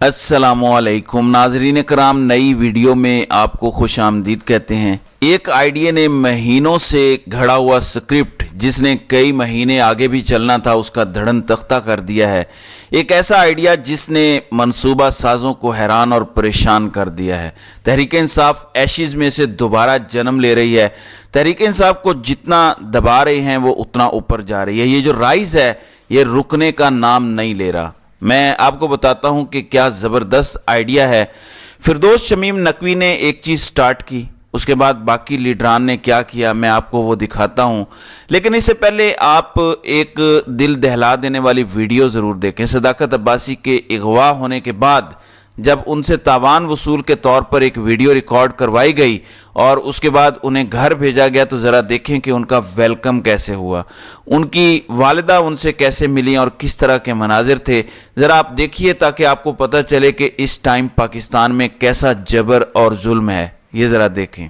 अस्सलामुअलैकुम नाजरीन कराम, नई वीडियो में आपको खुश आमदीद कहते हैं। एक आइडिया ने महीनों से घड़ा हुआ स्क्रिप्ट जिसने कई महीने आगे भी चलना था उसका धड़न तख्ता कर दिया है। एक ऐसा आइडिया जिसने मंसूबा साजों को हैरान और परेशान कर दिया है। तहरीक इंसाफ एशिज में से दोबारा जन्म ले रही है। तहरीक इंसाफ को जितना दबा रहे हैं वो उतना ऊपर जा रही है। ये जो राइज है ये रुकने का नाम नहीं ले रहा। मैं आपको बताता हूं कि क्या ज़बरदस्त आइडिया है। फिरदौस शमीम नकवी ने एक चीज़ स्टार्ट की, उसके बाद बाकी लीडरान ने क्या किया मैं आपको वो दिखाता हूं। लेकिन इससे पहले आप एक दिल दहला देने वाली वीडियो ज़रूर देखें। सदाकत अब्बासी के अगवा होने के बाद जब उनसे तावान वसूल के तौर पर एक वीडियो रिकॉर्ड करवाई गई और उसके बाद उन्हें घर भेजा गया, तो ज़रा देखें कि उनका वेलकम कैसे हुआ, उनकी वालिदा उनसे कैसे मिली और किस तरह के मनाजिर थे। ज़रा आप देखिए ताकि आपको पता चले कि इस टाइम पाकिस्तान में कैसा जबर और जुल्म है। ये ज़रा देखें।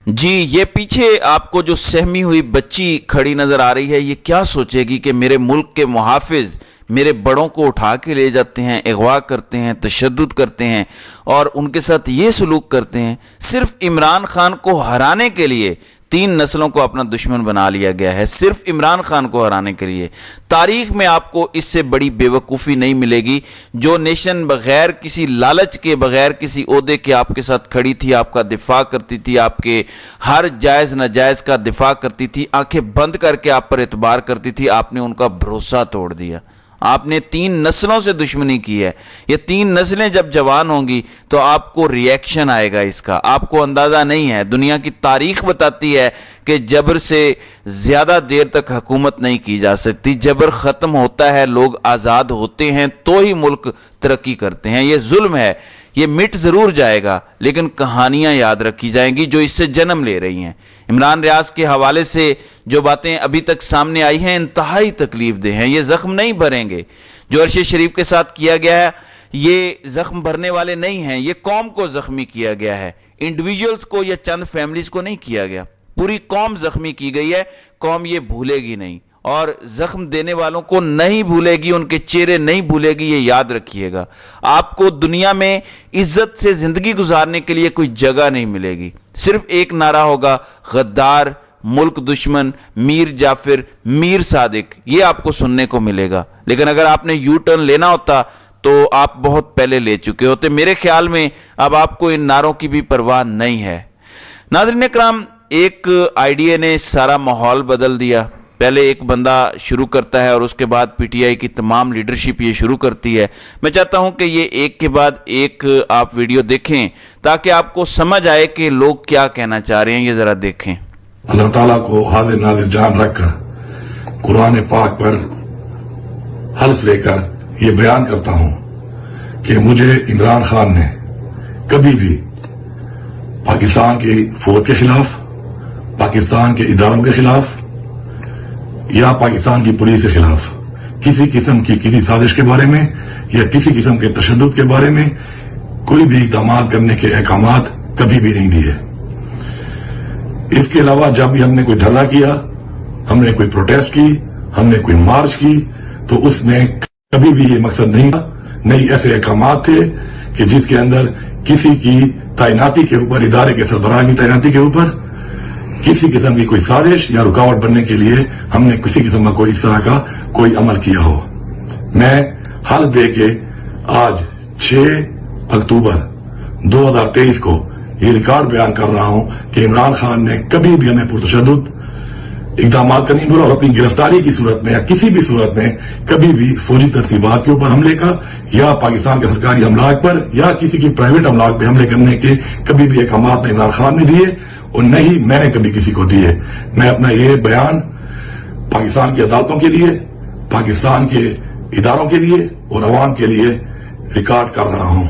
जी, ये पीछे आपको जो सहमी हुई बच्ची खड़ी नजर आ रही है, ये क्या सोचेगी कि मेरे मुल्क के मुहाफिज मेरे बड़ों को उठा के ले जाते हैं, अगवा करते हैं, तशद्दुद करते हैं और उनके साथ ये सलूक करते हैं। सिर्फ इमरान खान को हराने के लिए 3 नस्लों को अपना दुश्मन बना लिया गया है, सिर्फ इमरान खान को हराने के लिए। तारीख में आपको इससे बड़ी बेवकूफ़ी नहीं मिलेगी। जो नेशन बगैर किसी लालच के, बगैर किसी ओहदे के आपके साथ खड़ी थी, आपका दिफा करती थी, आपके हर जायज़ नाजायज़ का दिफा करती थी, आंखें बंद करके आप पर एतबार करती थी, आपने उनका भरोसा तोड़ दिया। आपने 3 नस्लों से दुश्मनी की है। ये 3 नस्लें जब जवान होंगी तो आपको रिएक्शन आएगा इसका, आपको अंदाज़ा नहीं है। दुनिया की तारीख बताती है कि जबर से ज़्यादा देर तक हुकूमत नहीं की जा सकती। जबर ख़त्म होता है, लोग आज़ाद होते हैं तो ही मुल्क तरक्की करते हैं। ये जुल्म है, ये मिट ज़रूर जाएगा लेकिन कहानियाँ याद रखी जाएंगी जो इससे जन्म ले रही हैं। इमरान रियाज के हवाले से जो बातें अभी तक सामने आई हैं इंतहाई तकलीफ दे हैं। ये ज़ख्म नहीं भरेंगे। जो अरशद शरीफ के साथ किया गया है ये ज़ख्म भरने वाले नहीं हैं। ये कौम को ज़ख्मी किया गया है, इंडिविजुअल्स को या चंद फैमिलीज़ को नहीं किया गया। पूरी कौम ज़ख्मी की गई है। कौम ये भूलेगी नहीं और जख्म देने वालों को नहीं भूलेगी, उनके चेहरे नहीं भूलेगी। ये याद रखिएगा। आपको दुनिया में इज्जत से जिंदगी गुजारने के लिए कोई जगह नहीं मिलेगी। सिर्फ एक नारा होगा, गद्दार, मुल्क दुश्मन, मीर जाफिर, मीर सादिक। ये आपको सुनने को मिलेगा। लेकिन अगर आपने यू टर्न लेना होता तो आप बहुत पहले ले चुके होते। मेरे ख्याल में अब आपको इन नारों की भी परवाह नहीं है। नाज़रीन इकराम, एक आइडिया ने सारा माहौल बदल दिया। पहले एक बंदा शुरू करता है और उसके बाद पीटीआई की तमाम लीडरशिप ये शुरू करती है। मैं चाहता हूं कि ये एक के बाद एक आप वीडियो देखें ताकि आपको समझ आए कि लोग क्या कहना चाह रहे हैं। ये जरा देखें। अल्लाह ताला को हाजिर नाजिर जान रखकर कुरान पाक पर हल्फ लेकर ये बयान करता हूं कि मुझे इमरान खान ने कभी भी पाकिस्तान की फौज के खिलाफ, पाकिस्तान के इदारों के खिलाफ या पाकिस्तान की पुलिस के खिलाफ किसी किस्म की किसी साजिश के बारे में या किसी किस्म के तशद्दुद के बारे में कोई भी इक़दाम करने के अहकामात कभी भी नहीं दिए। इसके अलावा जब भी हमने कोई धरना किया, हमने कोई प्रोटेस्ट की, हमने कोई मार्च की, तो उसमें कभी भी ये मकसद नहीं था, नहीं ऐसे अहकामात थे कि जिसके अंदर किसी की तैनाती के ऊपर, इदारे के सरबराह की तैनाती के ऊपर किसी किस्म की कोई साजिश या रुकावट बनने के लिए हमने किसी किस्म का कोई इस तरह का कोई अमल किया हो। मैं हाल दे के आज 6 अक्टूबर 2023 को ये रिकॉर्ड बयान कर रहा हूं कि इमरान खान ने कभी भी हमें पुरतशद्दुद इकदाम का नहीं बोला और अपनी गिरफ्तारी की सूरत में या किसी भी सूरत में कभी भी फौजी तरतीबात के ऊपर हमले का या पाकिस्तान के सरकारी अमलाक पर या किसी की प्राइवेट अमलाक पे हमले करने के कभी भी अहकामात ने इमरान खान ने दिए और न ही मैंने कभी किसी को दिए। मैं अपना ये बयान पाकिस्तान की अदालतों के लिए, पाकिस्तान के इदारों के लिए और अवाम के लिए रिकॉर्ड कर रहा हूं।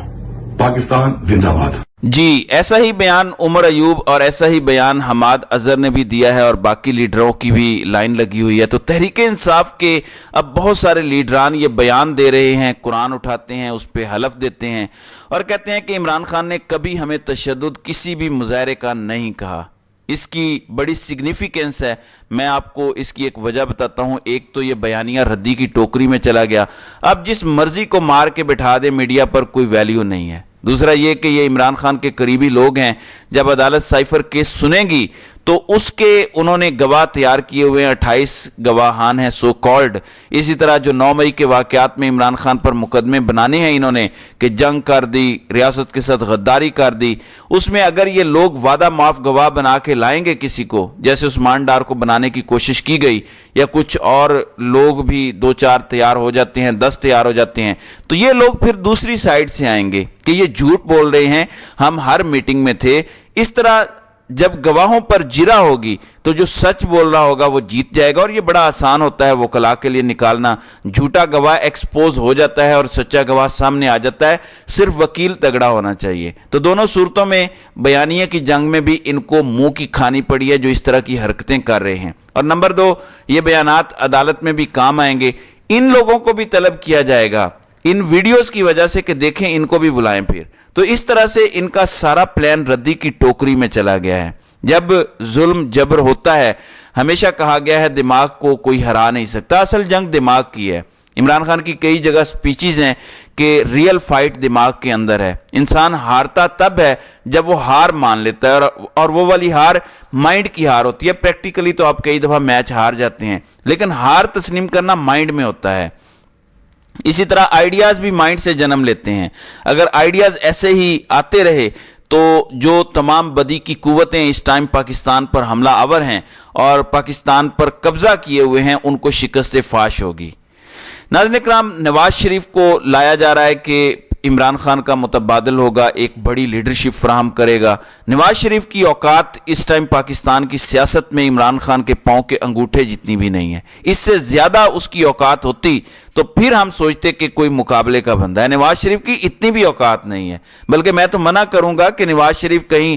पाकिस्तान जिंदाबाद। जी, ऐसा ही बयान उमर अयूब और ऐसा ही बयान हमाद अजहर ने भी दिया है और बाकी लीडरों की भी लाइन लगी हुई है। तो तहरीक इंसाफ के अब बहुत सारे लीडरान ये बयान दे रहे हैं, कुरान उठाते हैं, उस पर हलफ देते हैं और कहते हैं कि इमरान खान ने कभी हमें तशद्दुद किसी भी मुजाहरे का नहीं कहा। इसकी बड़ी सिग्निफिकेंस है। मैं आपको इसकी एक वजह बताता हूं। एक तो ये बयानिया रद्दी की टोकरी में चला गया, अब जिस मर्जी को मार के बैठा दे मीडिया पर कोई वैल्यू नहीं है। दूसरा ये कि ये इमरान खान के करीबी लोग हैं, जब अदालत साइफर केस सुनेगी तो उसके उन्होंने गवाह तैयार किए हुए हैं, 28 गवाहान हैं सो कॉल्ड। इसी तरह जो 9 मई के वाकयात में इमरान खान पर मुकदमे बनाने हैं इन्होंने कि जंग कर दी, रियासत के साथ गद्दारी कर दी, उसमें अगर ये लोग वादा माफ गवाह बना के लाएंगे किसी को, जैसे उस्मान डार को बनाने की कोशिश की गई या कुछ और लोग भी 2-4 तैयार हो जाते हैं, 10 तैयार हो जाते हैं, तो ये लोग फिर दूसरी साइड से आएंगे कि ये झूठ बोल रहे हैं, हम हर मीटिंग में थे। इस तरह जब गवाहों पर जिरा होगी तो जो सच बोल रहा होगा वो जीत जाएगा और ये बड़ा आसान होता है वकला के लिए निकालना। झूठा गवाह एक्सपोज हो जाता है और सच्चा गवाह सामने आ जाता है, सिर्फ वकील तगड़ा होना चाहिए। तो दोनों सूरतों में बयानिया की जंग में भी इनको मुंह की खानी पड़ी है जो इस तरह की हरकतें कर रहे हैं। और नंबर 2, ये बयानात अदालत में भी काम आएंगे। इन लोगों को भी तलब किया जाएगा इन वीडियोस की वजह से कि देखें, इनको भी बुलाएं फिर। तो इस तरह से इनका सारा प्लान रद्दी की टोकरी में चला गया है। जब जुल्म जबर होता है, हमेशा कहा गया है दिमाग को कोई हरा नहीं सकता, असल जंग दिमाग की है। इमरान खान की कई जगह स्पीचेस हैं कि रियल फाइट दिमाग के अंदर है। इंसान हारता तब है जब वो हार मान लेता है और वो वाली हार माइंड की हार होती है। प्रैक्टिकली तो आप कई दफा मैच हार जाते हैं, लेकिन हार तस्लीम करना माइंड में होता है। इसी तरह आइडियाज भी माइंड से जन्म लेते हैं। अगर आइडियाज ऐसे ही आते रहे तो जो तमाम बदी की कुव्वतें इस टाइम पाकिस्तान पर हमला आवर हैं और पाकिस्तान पर कब्जा किए हुए हैं, उनको शिकस्त फाश होगी। नाज़रीन इकराम, नवाज शरीफ को लाया जा रहा है कि इमरान खान का मुतबादल होगा, एक बड़ी लीडरशिप फराहम करेगा। नवाज शरीफ की औकात इस टाइम पाकिस्तान की सियासत में इमरान खान के पांव के अंगूठे जितनी भी नहीं है। इससे ज्यादा उसकी औकात होती तो फिर हम सोचते कि कोई मुकाबले का बंदा है। नवाज शरीफ की इतनी भी औकात नहीं है, बल्कि मैं तो मना करूंगा कि नवाज शरीफ कहीं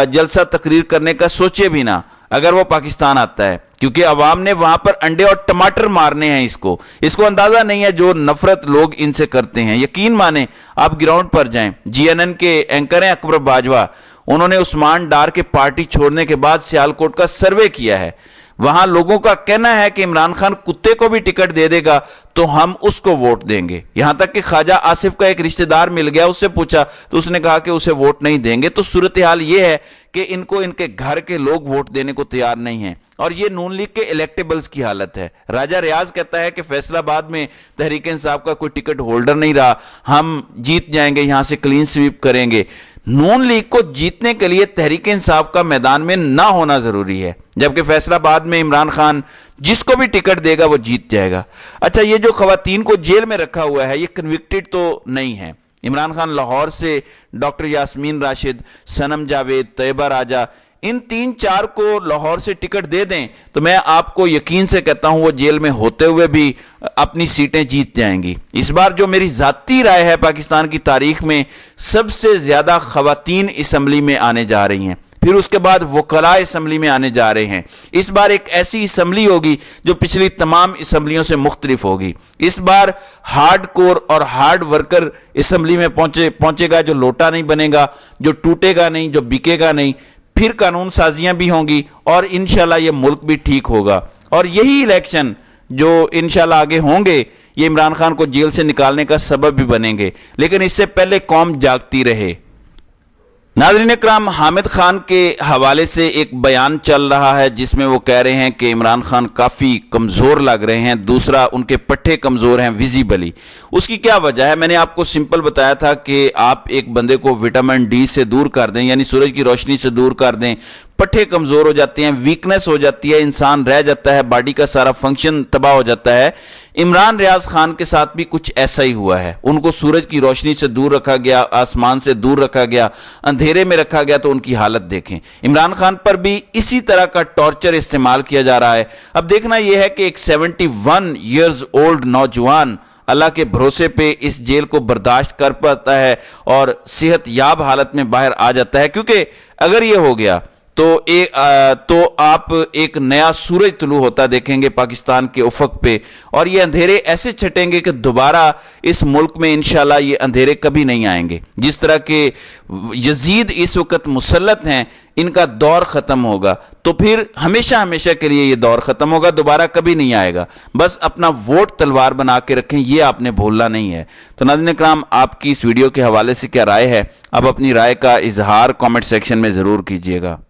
जलसा तकरीर करने का सोचे भी ना अगर वो पाकिस्तान आता है, क्योंकि अवाम ने वहां पर अंडे और टमाटर मारने हैं। इसको अंदाजा नहीं है जो नफरत लोग इनसे करते हैं। यकीन माने, आप ग्राउंड पर जाएं, GNN के एंकर हैं अकबर बाजवा, उन्होंने उस्मान डार के पार्टी छोड़ने के बाद सियालकोट का सर्वे किया है। वहां लोगों का कहना है कि इमरान खान कुत्ते को भी टिकट दे देगा तो हम उसको वोट देंगे। यहां तक कि ख्वाजा आसिफ का एक रिश्तेदार मिल गया, उससे पूछा तो उसने कहा कि उसे वोट नहीं देंगे। तो सूरत हाल यह है कि इनको इनके घर के लोग वोट देने को तैयार नहीं हैं और ये नून लीग के इलेक्टेबल्स की हालत है। राजा रियाज कहता है कि फैसलाबाद में तहरीक इंसाफ का कोई टिकट होल्डर नहीं रहा, हम जीत जाएंगे, यहां से क्लीन स्वीप करेंगे। नून लीग को जीतने के लिए तहरीक इंसाफ का मैदान में ना होना जरूरी है, जबकि फैसलाबाद में इमरान खान जिसको भी टिकट देगा वो जीत जाएगा। अच्छा, ये जो खवातीन को जेल में रखा हुआ है ये कन्विक्टेड तो नहीं है। इमरान खान लाहौर से डॉक्टर यास्मीन राशिद, सनम जावेद, तैयबा राजा, इन 3-4 को लाहौर से टिकट दे दें तो मैं आपको यकीन से कहता हूं वो जेल में होते हुए भी अपनी सीटें जीत जाएंगी। इस बार जो मेरी जाती राय है, पाकिस्तान की तारीख में सबसे ज्यादा खवातीन असम्बली में आने जा रही हैं, फिर उसके बाद वकला असम्बली में आने जा रहे हैं। इस बार एक ऐसी असम्बली होगी जो पिछली तमाम असम्बलियों से मुख्तलिफ होगी। इस बार हार्ड कोर और हार्ड वर्कर असम्बली में पहुंचेगा, जो लोटा नहीं बनेगा, जो टूटेगा नहीं, जो बिकेगा नहीं। फिर कानून साजियां भी होंगी और इंशाल्लाह ये मुल्क भी ठीक होगा। और यही इलेक्शन जो इंशाल्लाह आगे होंगे ये इमरान खान को जेल से निकालने का सबब भी बनेंगे, लेकिन इससे पहले कौम जागती रहे। नाज़रीन इकराम, हामिद खान के हवाले से एक बयान चल रहा है जिसमें वो कह रहे हैं कि इमरान खान काफ़ी कमज़ोर लग रहे हैं। दूसरा, उनके पट्टे कमज़ोर हैं विजिबली। उसकी क्या वजह है? मैंने आपको सिंपल बताया था कि आप एक बंदे को विटामिन डी से दूर कर दें, यानी सूरज की रोशनी से दूर कर दें, पट्टे कमज़ोर हो जाते हैं, वीकनेस हो जाती है, इंसान रह जाता है, बॉडी का सारा फंक्शन तबाह हो जाता है। इमरान रियाज खान के साथ भी कुछ ऐसा ही हुआ है। उनको सूरज की रोशनी से दूर रखा गया, आसमान से दूर रखा गया, अंधेरे में रखा गया, तो उनकी हालत देखें। इमरान खान पर भी इसी तरह का टॉर्चर इस्तेमाल किया जा रहा है। अब देखना यह है कि एक 71 ईयर्स ओल्ड नौजवान अल्लाह के भरोसे पे इस जेल को बर्दाश्त कर पाता है और सेहत याब हालत में बाहर आ जाता है, क्योंकि अगर ये हो गया तो आप एक नया सूरज तुलू होता देखेंगे पाकिस्तान के उफक पे, और ये अंधेरे ऐसे छटेंगे कि दोबारा इस मुल्क में इंशाल्लाह ये अंधेरे कभी नहीं आएंगे। जिस तरह के यजीद इस वक्त मुसल्लत हैं, इनका दौर ख़त्म होगा तो फिर हमेशा हमेशा के लिए ये दौर ख़त्म होगा, दोबारा कभी नहीं आएगा। बस अपना वोट तलवार बना के रखें, ये आपने भूलना नहीं है। तो नाज़रीन इकराम, आपकी इस वीडियो के हवाले से क्या राय है? आप अपनी राय का इजहार कमेंट सेक्शन में ज़रूर कीजिएगा।